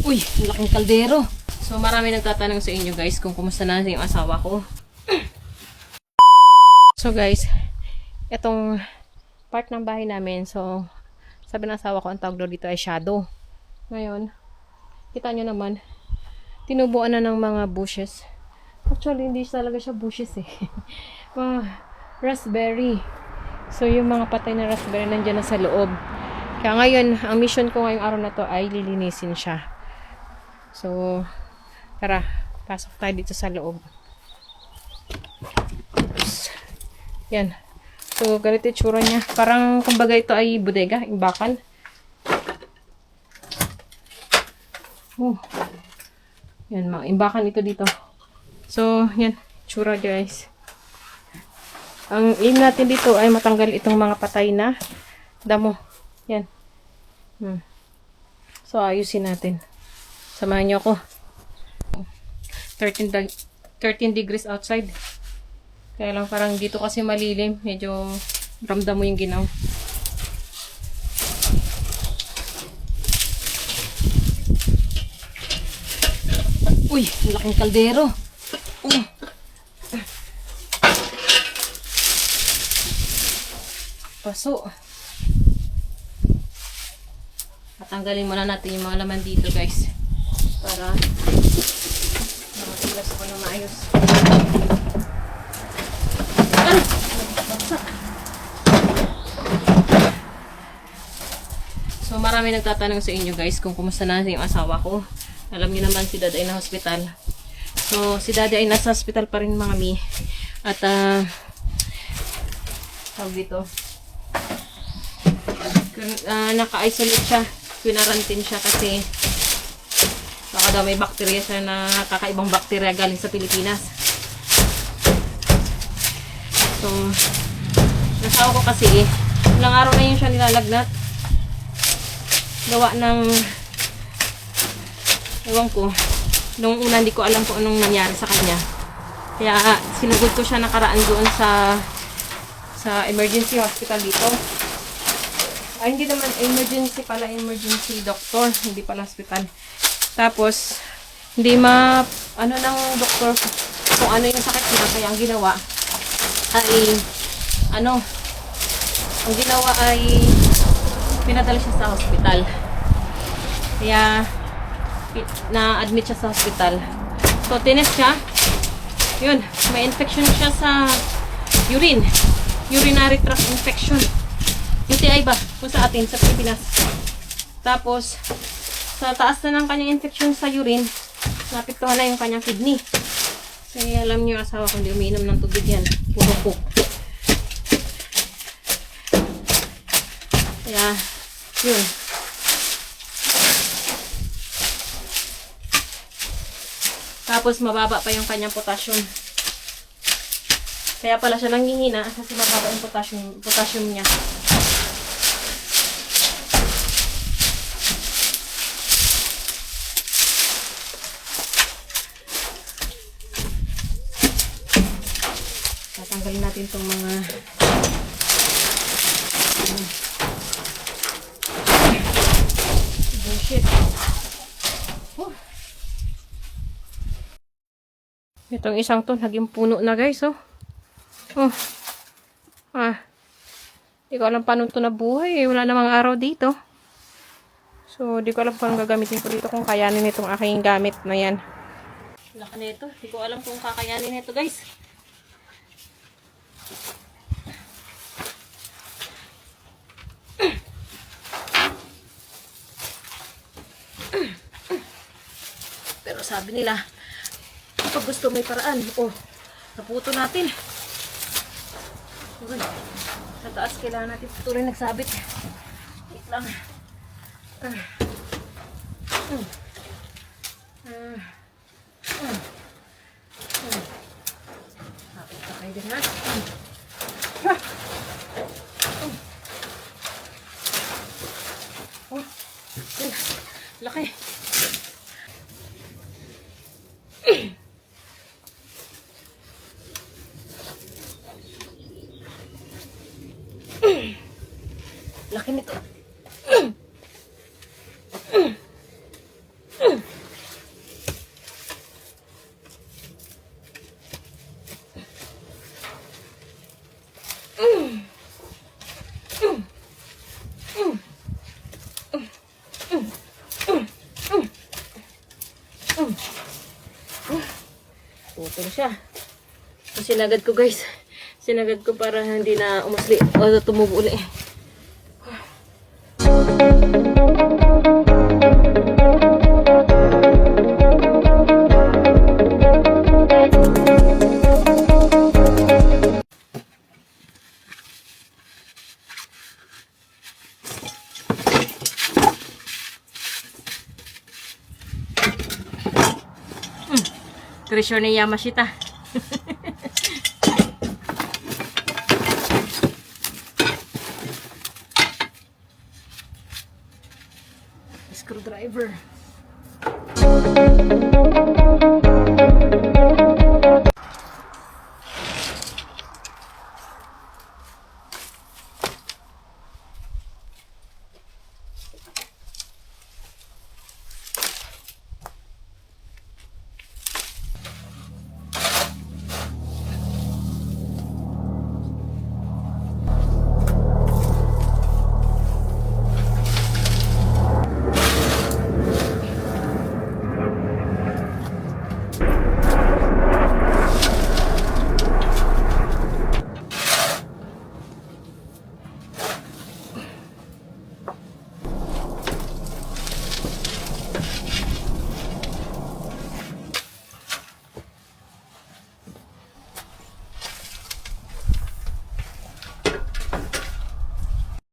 Uy, ang laking kaldero. So marami nagtatanong sa inyo guys kung kumusta na yung asawa ko. So guys, itong part ng bahay namin, so sabi ng asawa ko ang tawag daw dito ay shadow. Ngayon, kita nyo naman, tinubuan na ng mga bushes. Actually, hindi talaga siya bushes eh. Mga raspberry. So yung mga patay na raspberry nandiyan na sa loob. Kaya ngayon, ang mission ko ngayong araw na to ay lilinisin siya. So, tara, pasok tayo dito sa loob. Oops. Yan. So, ganito yung tsura niya. Parang, kumbaga ito ay bodega, imbakan. Oh. Yan, mga imbakan ito dito. So, yan. Tsura guys. Ang aim natin dito ay matanggal itong mga patay na damo. Yan. So, ayusin natin. Samahan niyo ako. 13 degrees outside. Kaya lang parang dito kasi malilim. Medyo ramdam mo yung ginaw. Uy, ang laking kaldero. Paso. Tatanggalin muna natin yung mga laman dito guys. Para matilas ko na maayos. So marami nagtatanong sa inyo guys kung kumusta na yung asawa ko. Alam niyo naman si Dad ay na hospital. So si Dad ay nasa hospital pa rin mga mi. At tawag dito. Naka-isolate siya. Pinarantin siya kasi baka daw may bakterya siya na kakaibang bakterya galing sa Pilipinas. So, nasawa ko kasi ilang araw na yun siya nilalagnat. Gawa ng ewan ko. Nung una hindi ko alam kung anong nangyari sa kanya. Kaya sinugod ko siya nakaraan doon sa emergency hospital dito. Ay, hindi naman emergency pala, emergency doctor, hindi pala hospital. Tapos, hindi ano ng doktor kung ano yung sakit niya, kaya ang ginawa ay pinadala siya sa hospital. Kaya, na-admit siya sa hospital. So, tinest siya. Yun, may infection siya sa urine. Urinary tract infection. UTI ba? Kung sa atin, sa Pilipinas. Tapos, sa taas na ng kanyang infection sa urine, napiktuhan na yung kanyang kidney. Kaya alam niyo, asawa ko hindi umiinom ng tubig yan. Puro cook. Kaya, yun. Tapos, mababa pa yung kanyang potassium. Kaya pala siya nanghihina kasi mababa yung potassium niya. Tatanggalin natin itong mga bullshit. Itong isang to, naging puno na guys, oh. Di ko alam paano ito nabuhay, eh. Wala namang araw dito. So, di ko alam paano gagamitin ko dito kung kayanin itong aking gamit na yan. Laki nito. Di ko alam kung kakayanin ito, guys. Pero sabi nila, kapag gusto may paraan. Oh, naputo natin. Uy, sa taas kailangan natin tuloy nagsabit. Wait lang. Sabit ka kayo din ha. Oh, laki. Laki nito. Ito na siya. So, sinagad ko guys. Sinagad ko para hindi na umusli o tumubo uli. Treasure ni Yamashita. Screwdriver.